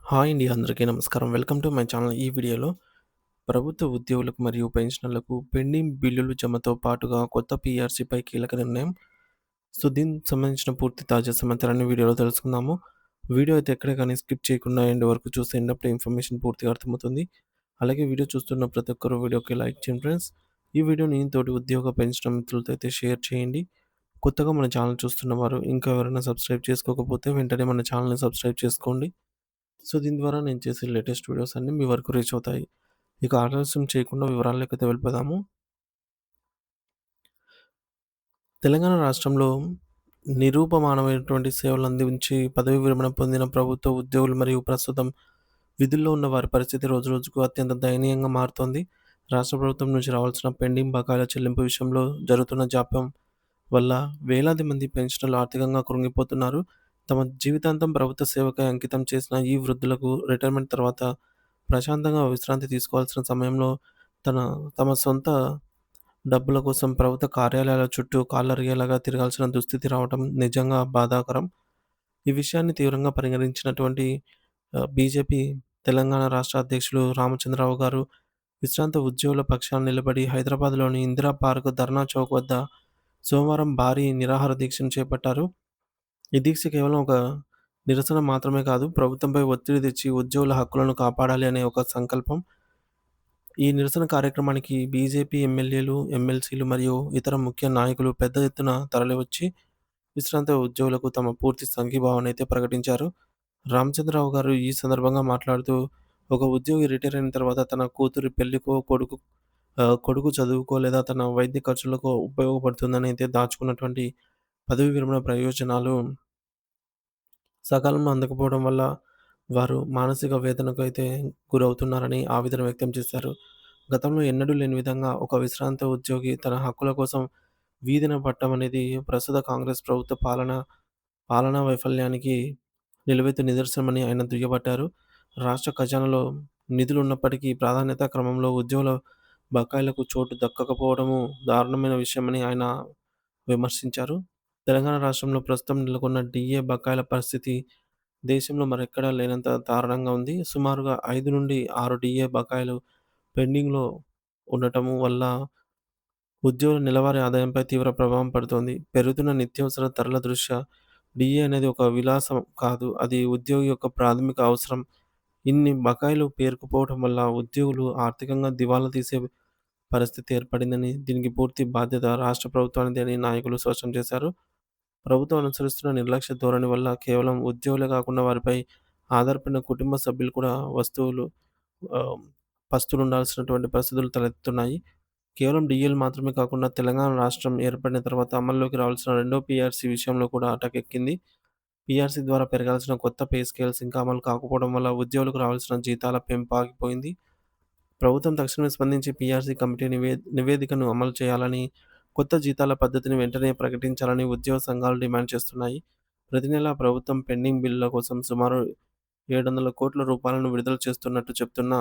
Hi అండి. అందరికీ నమస్కారం. Welcome to my channel. ఈ వీడియోలో ప్రభుత్వ ఉద్యోగులకు మరియు పెన్షనర్లకు పెండింగ్ బిల్లులు జమతో పాటుగా కొత్త పీఆర్సీపై కీలక నిర్ణయం. సో, దీనికి సంబంధించిన పూర్తి తాజా సమాచారాన్ని వీడియోలో తెలుసుకుందాము. వీడియో అయితే ఎక్కడ కానీ స్కిప్ చేయకుండా ఎండ్ వరకు చూస్తే ఎండప్పుడు ఇన్ఫర్మేషన్ పూర్తిగా అర్థమవుతుంది. అలాగే వీడియో చూస్తున్న ప్రతి ఒక్కరు వీడియోకి లైక్ చేయండి ఫ్రెండ్స్. ఈ వీడియోని తోటి ఉద్యోగ పెన్షన్ మిత్రులతో అయితే షేర్ చేయండి. కొత్తగా మన ఛానల్ చూస్తున్న వారు ఇంకా ఎవరైనా సబ్స్క్రైబ్ చేసుకోకపోతే వెంటనే మన ఛానల్‌ని సబ్స్క్రైబ్ చేసుకోండి. సో, దీని ద్వారా నేను చేసే లేటెస్ట్ వీడియోస్ అన్నీ మీ వరకు రీచ్ అవుతాయి. ఇక ఆలస్యం చేయకుండా వివరాల్లోకైతే వెళ్ళిపోదాము. తెలంగాణ రాష్ట్రంలో నిరూపమానమైనటువంటి సేవలందించి పదవీ విరమణ పొందిన ప్రభుత్వ ఉద్యోగులు మరియు ప్రస్తుతం విధుల్లో ఉన్న వారి పరిస్థితి రోజురోజుకు అత్యంత దయనీయంగా మారుతోంది. రాష్ట్ర ప్రభుత్వం నుంచి రావాల్సిన పెండింగ్ బకాయిల చెల్లింపు విషయంలో జరుగుతున్న జాప్యం వల్ల వేలాది మంది పెన్షనర్లు ఆర్థికంగా కృంగిపోతున్నారు. తమ జీవితాంతం ప్రభుత్వ సేవకై అంకితం చేసిన ఈ వృద్ధులకు రిటైర్మెంట్ తర్వాత ప్రశాంతంగా విశ్రాంతి తీసుకోవాల్సిన సమయంలో తన తమ సొంత డబ్బుల కోసం ప్రభుత్వ కార్యాలయాల చుట్టూ కాళ్ళరిగేలాగా తిరగాల్సిన దుస్థితి రావటం నిజంగా బాధాకరం. ఈ విషయాన్ని తీవ్రంగా పరిగణించినటువంటి బీజేపీ తెలంగాణ రాష్ట్ర అధ్యక్షులు రామచంద్రరావు గారు విశ్రాంత ఉద్యోగుల పక్షాన నిలబడి హైదరాబాద్‌లోని ఇందిరా పార్క్ ధర్నా చౌక్ వద్ద సోమవారం భారీ నిరాహార దీక్షను చేపట్టారు. ఈ దీక్ష కేవలం ఒక నిరసన మాత్రమే కాదు, ప్రభుత్వంపై ఒత్తిడి తెచ్చి ఉద్యోగుల హక్కులను కాపాడాలి అనే ఒక సంకల్పం. ఈ నిరసన కార్యక్రమానికి బీజేపీ ఎమ్మెల్యేలు, ఎమ్మెల్సీలు మరియు ఇతర ముఖ్య నాయకులు పెద్ద ఎత్తున తరలివచ్చి విశ్రాంత ఉద్యోగులకు తమ పూర్తి సంఘీభావాన్నయితే ప్రకటించారు. రామచంద్రరావు గారు ఈ సందర్భంగా మాట్లాడుతూ, ఒక ఉద్యోగి రిటైర్ అయిన తర్వాత తన కూతురి పెళ్ళికో, కొడుకు చదువుకో లేదా తన వైద్య ఖర్చులకో ఉపయోగపడుతుందని అయితే దాచుకున్నటువంటి పదవీ విరమణ ప్రయోజనాలు సకాలంలో అందకపోవడం వల్ల వారు మానసిక వేదనకు అయితే గురవుతున్నారని ఆవేదన వ్యక్తం చేశారు. గతంలో ఎన్నడూ లేని విధంగా ఒక విశ్రాంత ఉద్యోగి తన హక్కుల కోసం వీధిన పడటం అనేది ప్రస్తుత కాంగ్రెస్ ప్రభుత్వ పాలనా వైఫల్యానికి నిలువెత్తు నిదర్శనమని ఆయన దుయ్యబట్టారు. రాష్ట్ర ఖజానాలో నిధులున్నప్పటికీ ప్రాధాన్యతా క్రమంలో ఉద్యోగుల బకాయిలకు చోటు దక్కకపోవడము దారుణమైన విషయమని ఆయన విమర్శించారు. తెలంగాణ రాష్ట్రంలో ప్రస్తుతం నెలకొన్న డీఏ బకాయిల పరిస్థితి దేశంలో మరెక్కడా లేనంత దారుణంగా ఉంది. సుమారుగా 5-6 డీఏ బకాయిలు పెండింగ్‌లో ఉండటము వల్ల ఉద్యోగుల నెలవారీ ఆదాయంపై తీవ్ర ప్రభావం పడుతోంది. పెరుగుతున్న నిత్యావసర ధరల దృష్ట్యా డీఏ అనేది ఒక విలాసం కాదు. అది ఉద్యోగి యొక్క ప్రాథమిక అవసరం. ఇన్ని బకాయిలు పేరుకుపోవడం వల్ల ఉద్యోగులు ఆర్థికంగా దివాలా తీసే పరిస్థితి ఏర్పడిందని, దీనికి పూర్తి బాధ్యత రాష్ట్ర ప్రభుత్వానిదే అని నాయకులు స్పష్టం చేశారు. ప్రభుత్వం అనుసరిస్తున్న నిర్లక్ష్య ధోరణి వల్ల కేవలం ఉద్యోగులే కాకుండా వారిపై ఆధారపడిన కుటుంబ సభ్యులు కూడా ఆహ్, పస్తులుండాల్సినటువంటి పరిస్థితులు తలెత్తుతున్నాయి. కేవలం డీఎల్ మాత్రమే కాకుండా తెలంగాణ రాష్ట్రం ఏర్పడిన తర్వాత అమల్లోకి రావాల్సిన రెండో పీఆర్సీ విషయంలో కూడా అటకెక్కింది. పీఆర్సీ ద్వారా పెరగాల్సిన కొత్త పే స్కేల్స్ ఇంకా అమలు కాకపోవడం వల్ల ఉద్యోగులకు రావాల్సిన జీతాల పెంపు ఆగిపోయింది. ప్రభుత్వం తక్షణమే స్పందించి పీఆర్సీ కమిటీ నివేదికను అమలు చేయాలని, కొత్త జీతాల పద్ధతిని వెంటనే ప్రకటించాలని ఉద్యోగ సంఘాలు డిమాండ్ చేస్తున్నాయి. ప్రతి నెలా ప్రభుత్వం పెండింగ్ బిల్లుల కోసం సుమారు రూ. 700 కోట్ల విడుదల చేస్తున్నట్టు చెప్తున్నా,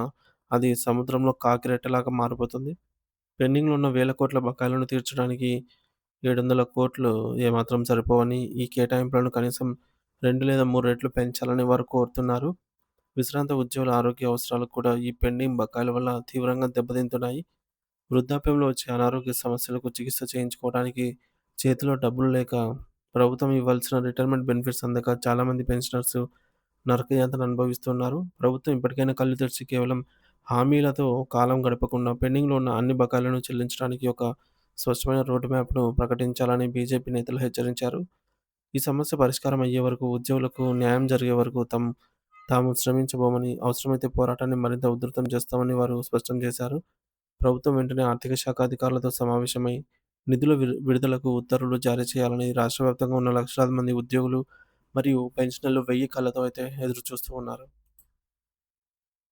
అది సముద్రంలో కాకిరెట్టలాగా మారిపోతుంది. పెండింగ్‌లో ఉన్న వేల కోట్ల బకాయిలను తీర్చడానికి 700 కోట్లు ఏమాత్రం సరిపోవని, ఈ కేటాయింపులను కనీసం 2 లేదా 3 రెట్లు పెంచాలని వారు కోరుతున్నారు. విశ్రాంత ఉద్యోగుల ఆరోగ్య అవసరాలు కూడా ఈ పెండింగ్ బకాయిల వల్ల తీవ్రంగా దెబ్బతింటున్నాయి. వృద్ధాప్యంలో వచ్చే అనారోగ్య సమస్యలకు చికిత్స చేయించుకోవడానికి చేతిలో డబ్బులు లేక, ప్రభుత్వం ఇవ్వాల్సిన రిటైర్మెంట్ బెనిఫిట్స్ అందక చాలామంది పెన్షనర్స్ నరకయాతన అనుభవిస్తున్నారు. ప్రభుత్వం ఇప్పటికైనా కళ్ళు తెరిచి కేవలం హామీలతో కాలం గడపకుండా పెండింగ్‌లో ఉన్న అన్ని బకాయిలను చెల్లించడానికి ఒక స్పష్టమైన రోడ్ మ్యాప్‌ను ప్రకటించాలని బీజేపీ నేతలు హెచ్చరించారు. ఈ సమస్య పరిష్కారం అయ్యే వరకు, ఉద్యోగులకు న్యాయం జరిగే వరకు తాము శ్రమించబోమని, అవసరమైతే పోరాటాన్ని మరింత ఉధృతం చేస్తామని వారు స్పష్టం చేశారు. ప్రభుత్వం వెంటనే ఆర్థిక శాఖ అధికారులతో సమావేశమై నిధుల విడుదలకు ఉత్తర్వులు జారీ చేయాలని రాష్ట్ర వ్యాప్తంగా ఉన్న లక్షలాది మంది ఉద్యోగులు మరియు పెన్షనర్లు వెయ్యి కళ్ళతో అయితే ఎదురు చూస్తూ ఉన్నారు.